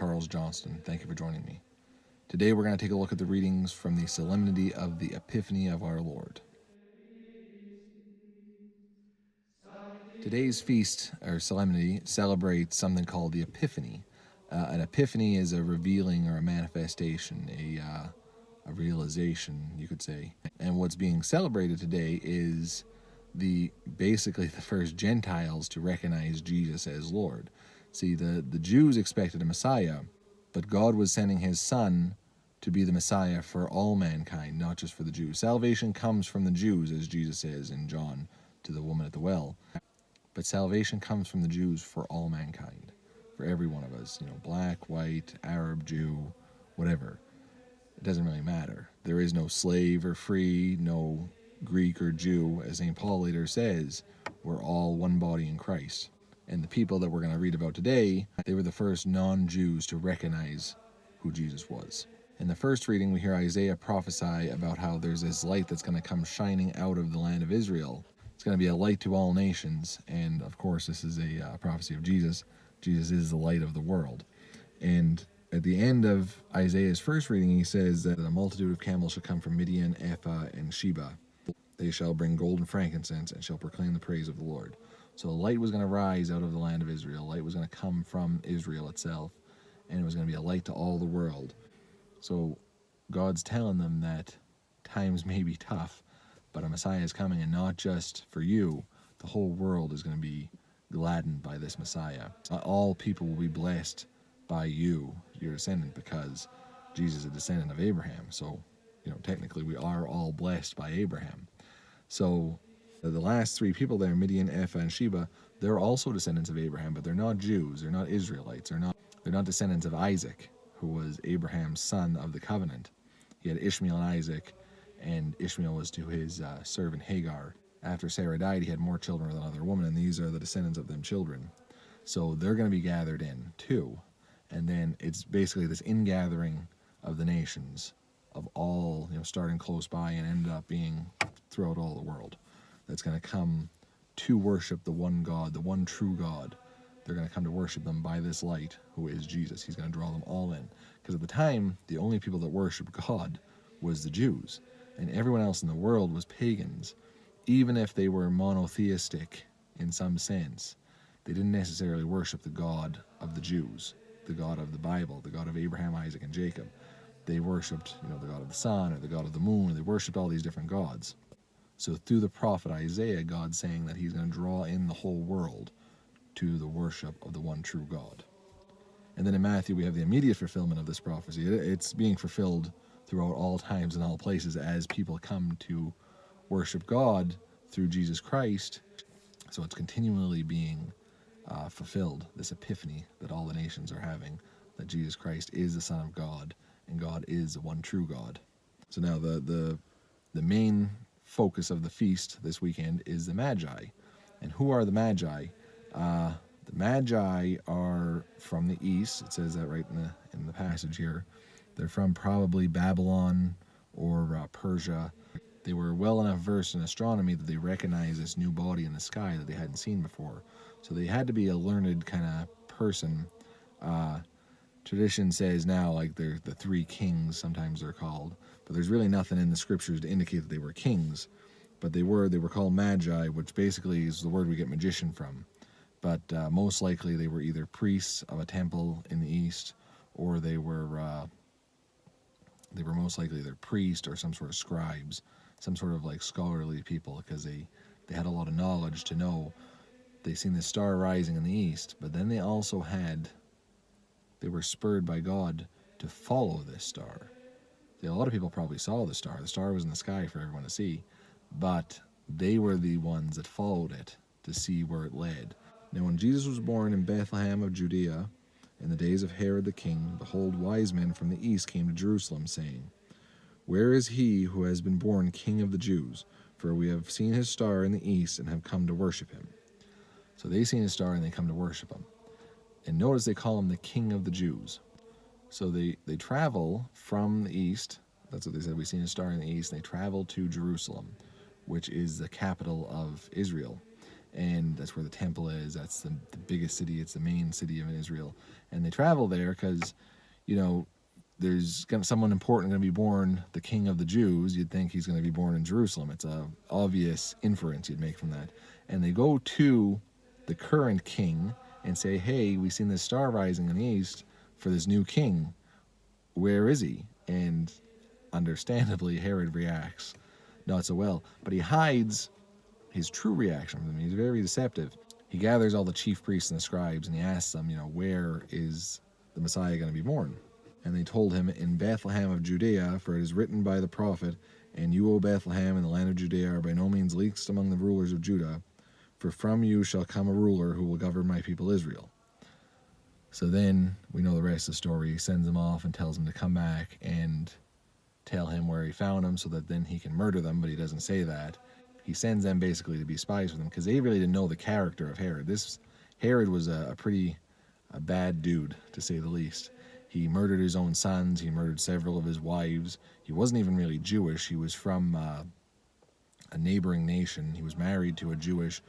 Charles Johnston. Thank you for joining me. Today we're going to take a look at the readings from the Solemnity of the Epiphany of Our Lord. Today's feast, or solemnity, celebrates something called the Epiphany. An epiphany is a revealing or a manifestation, a realization, you could say. And what's being celebrated today is basically the first Gentiles to recognize Jesus as Lord. See, the Jews expected a Messiah, but God was sending his Son to be the Messiah for all mankind, not just for the Jews. Salvation comes from the Jews, as Jesus says in John to the woman at the well. But salvation comes from the Jews for all mankind, for every one of us, black, white, Arab, Jew, whatever. It doesn't really matter. There is no slave or free, no Greek or Jew. As St. Paul later says, we're all one body in Christ. And the people that we're going to read about today, they were the first non-Jews to recognize who Jesus was. In the first reading, we hear Isaiah prophesy about how there's this light that's going to come shining out of the land of Israel. It's going to be a light to all nations. And of course, this is a prophecy of Jesus. Jesus is the light of the world. And at the end of Isaiah's first reading, he says that a multitude of camels shall come from Midian, Ephah, and Sheba. They shall bring gold and frankincense and shall proclaim the praise of the Lord. So light was going to rise out of the land of Israel. Light was going to come from Israel itself, and it was going to be a light to all the world. So God's telling them that times may be tough, but a Messiah is coming, and not just for you. The whole world is going to be gladdened by this Messiah. All people will be blessed by you, your descendant, because Jesus is a descendant of Abraham. So, technically we are all blessed by Abraham. So the last three people there, Midian, Ephah, and Sheba, they're also descendants of Abraham, but they're not Jews, they're not Israelites, they're not descendants of Isaac, who was Abraham's son of the covenant. He had Ishmael and Isaac, and Ishmael was to his servant Hagar. After Sarah died, he had more children with another woman, and these are the descendants of them children. So they're going to be gathered in too. And then it's basically this ingathering of the nations, of all, starting close by and end up being throughout all the world, that's going to come to worship the one God, the one true God. They're going to come to worship them by this light, who is Jesus. He's going to draw them all in. Because at the time, the only people that worshiped God was the Jews, and everyone else in the world was pagans. Even if they were monotheistic in some sense, they didn't necessarily worship the God of the Jews, the God of the Bible, the God of Abraham, Isaac, and Jacob. They worshipped, the God of the sun or the God of the moon, or they worshipped all these different gods. So through the prophet Isaiah, God's saying that he's going to draw in the whole world to the worship of the one true God. And then in Matthew, we have the immediate fulfillment of this prophecy. It's being fulfilled throughout all times and all places as people come to worship God through Jesus Christ. So it's continually being fulfilled, this epiphany that all the nations are having, that Jesus Christ is the Son of God, and God is the one true God. So now the main focus of the feast this weekend is the Magi. And who are the Magi? The Magi are from the east. It says that right in the passage here. They're from probably Babylon or Persia. They were well enough versed in astronomy that they recognized this new body in the sky that they hadn't seen before. So they had to be a learned kind of person. Tradition says now, like, they're the three kings, sometimes they're called, but there's really nothing in the scriptures to indicate that they were kings. But they were called Magi, which basically is the word we get magician from. But most likely they were either priests of a temple in the east, or they were most likely either priests or some sort of scribes, some sort of like scholarly people, because they had a lot of knowledge to know. They seen the star rising in the east, but then they were spurred by God to follow this star. See, a lot of people probably saw the star. The star was in the sky for everyone to see, but they were the ones that followed it to see where it led. Now when Jesus was born in Bethlehem of Judea, in the days of Herod the king, behold, wise men from the east came to Jerusalem, saying, Where is he who has been born King of the Jews? For we have seen his star in the east and have come to worship him. So they seen his star and they come to worship him. And notice they call him the King of the Jews. So they travel from the east. That's what they said. We've seen a star in the east. They travel to Jerusalem, which is the capital of Israel. and that's where the temple is. That's the biggest city. It's the main city of Israel. And they travel there because, there's someone important going to be born, the king of the Jews. You'd think he's going to be born in Jerusalem. It's a obvious inference you'd make from that. And they go to the current king and say, hey, we've seen this star rising in the east for this new king. Where is he? And understandably, Herod reacts not so well. But he hides his true reaction from them. He's very deceptive. He gathers all the chief priests and the scribes, and he asks them, where is the Messiah going to be born? And they told him, in Bethlehem of Judea, for it is written by the prophet, and you, O Bethlehem, in the land of Judea, are by no means least among the rulers of Judah, for from you shall come a ruler who will govern my people Israel. So then, we know the rest of the story. He sends them off and tells them to come back and tell him where he found them so that then he can murder them, but he doesn't say that. He sends them basically to be spies for them, because they really didn't know the character of Herod. Herod was a bad dude, to say the least. He murdered his own sons. He murdered several of his wives. He wasn't even really Jewish. He was from a neighboring nation. He was married to a Jewish,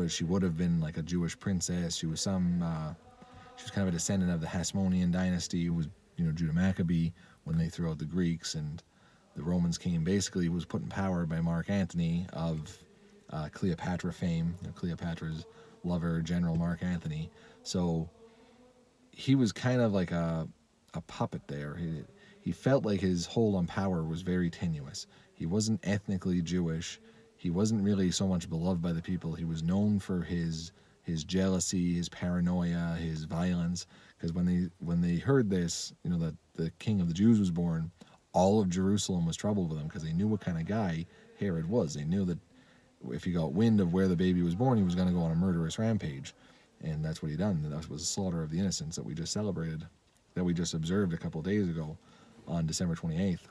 she would have been like a Jewish princess. She was kind of a descendant of the Hasmonean dynasty. It was, Judah Maccabee when they threw out the Greeks and the Romans came. Basically, he was put in power by Mark Antony of Cleopatra fame, Cleopatra's lover, General Mark Antony. So he was kind of like a puppet there. He felt like his hold on power was very tenuous. He wasn't ethnically Jewish. He wasn't really so much beloved by the people. He was known for his jealousy, his paranoia, his violence. Because when they heard this, that the king of the Jews was born, all of Jerusalem was troubled with him, because they knew what kind of guy Herod was. They knew that if he got wind of where the baby was born, he was going to go on a murderous rampage. And that's what he done. That was the slaughter of the innocents that we just celebrated, that we just observed a couple of days ago on December 28th.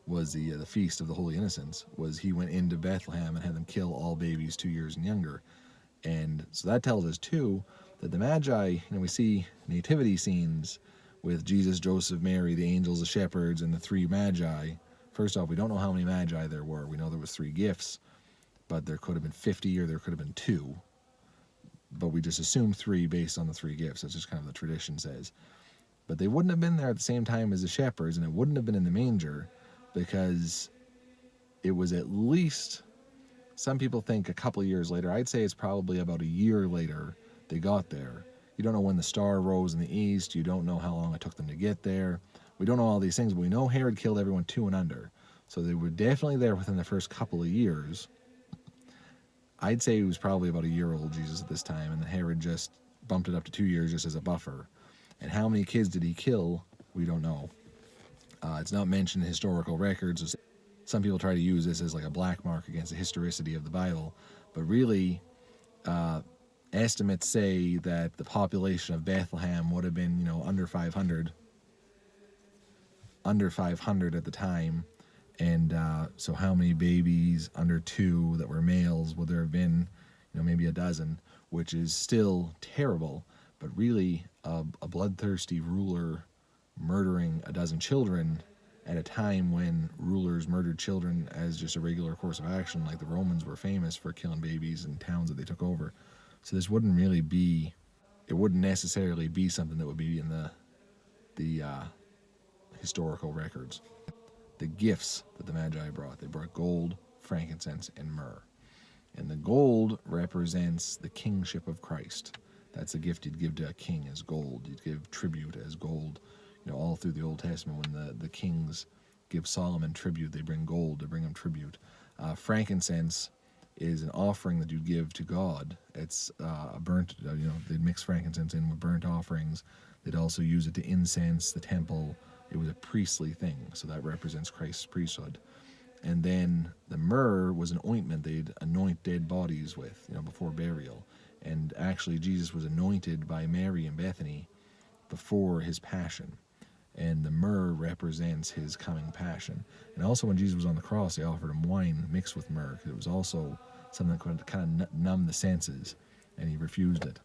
Was the feast of the Holy Innocents. Was he went into Bethlehem and had them kill all babies 2 years and younger. And so that tells us too that the Magi, we see nativity scenes with Jesus, Joseph, Mary, the angels, the shepherds, and the three Magi. First off, we don't know how many Magi there were. We know there was 3 gifts, but there could have been 50 or there could have been 2. But we just assume 3 based on the 3 gifts. That's just kind of the tradition says. But they wouldn't have been there at the same time as the shepherds, and it wouldn't have been in the manger, because it was at least, some people think a couple of years later. I'd say it's probably about a year later they got there. You don't know when the star rose in the east. You don't know how long it took them to get there. We don't know all these things, but we know Herod killed everyone 2 and under. So they were definitely there within the first couple of years. I'd say he was probably about a year old, Jesus, at this time, and then Herod just bumped it up to 2 years just as a buffer. And how many kids did he kill? We don't know. It's not mentioned in historical records. Some people try to use this as like a black mark against the historicity of the Bible, but really, estimates say that the population of Bethlehem would have been, under 500 at the time. And so how many babies under 2 that were males would there have been? Maybe a dozen, which is still terrible, but really a bloodthirsty ruler murdering a dozen children at a time when rulers murdered children as just a regular course of action, like the Romans were famous for killing babies in towns that they took over. So this wouldn't necessarily be something that would be in the historical records. The gifts that the Magi brought, they brought gold, frankincense, and myrrh. And the gold represents the kingship of Christ. That's a gift you'd give to a king, as gold. You'd give tribute as gold. All through the Old Testament, when the kings give Solomon tribute, they bring gold to bring him tribute. Frankincense is an offering that you give to God. It's a burnt, they'd mix frankincense in with burnt offerings. They'd also use it to incense the temple. It was a priestly thing, so that represents Christ's priesthood. And then the myrrh was an ointment they'd anoint dead bodies with, before burial. And actually, Jesus was anointed by Mary in Bethany before his passion. And the myrrh represents his coming passion. And also when Jesus was on the cross, they offered him wine mixed with myrrh, because it was also something that could kind of numb the senses, and he refused it.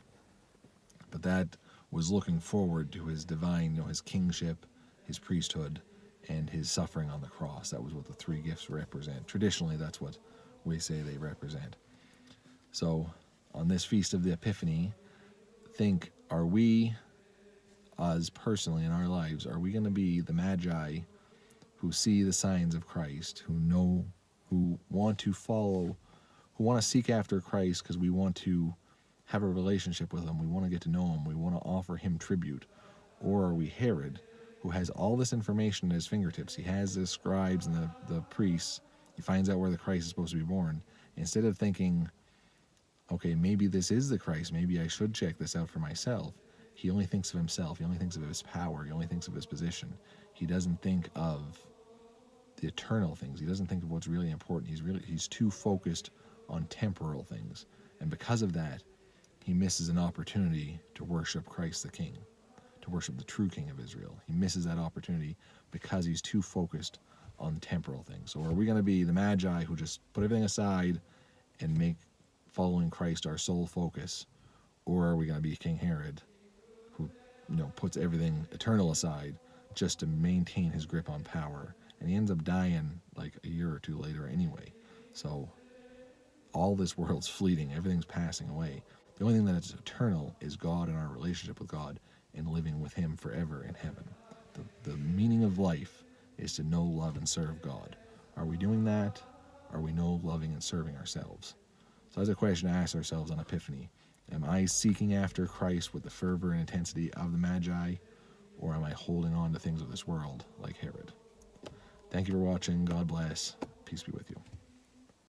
But that was looking forward to his divine, his kingship, his priesthood, and his suffering on the cross. That was what the 3 gifts represent. Traditionally, that's what we say they represent. So on this feast of the Epiphany, think, are we, us personally in our lives, are we going to be the Magi who see the signs of Christ, who know, who want to follow, who want to seek after Christ because we want to have a relationship with him, we want to get to know him, we want to offer him tribute? Or are we Herod, who has all this information at his fingertips? He has the scribes and the priests. He finds out where the Christ is supposed to be born. Instead of thinking, okay, maybe this is the Christ, maybe I should check this out for myself, he only thinks of himself, he only thinks of his power, he only thinks of his position. He doesn't think of the eternal things. He doesn't think of what's really important. He's too focused on temporal things. And because of that, he misses an opportunity to worship Christ the King, to worship the true King of Israel. He misses that opportunity because he's too focused on temporal things. So are we going to be the Magi who just put everything aside and make following Christ our sole focus? Or are we going to be King Herod, who puts everything eternal aside just to maintain his grip on power? And he ends up dying like a year or two later anyway. So all this world's fleeting, everything's passing away. The only thing that is eternal is God and our relationship with God and living with him forever in heaven. The meaning of life is to know, love, and serve God. Are we doing that? Are we know, loving, and serving ourselves? So that's a question to ask ourselves on Epiphany. Am I seeking after Christ with the fervor and intensity of the Magi, or am I holding on to things of this world like Herod? Thank you for watching. God bless. Peace be with you.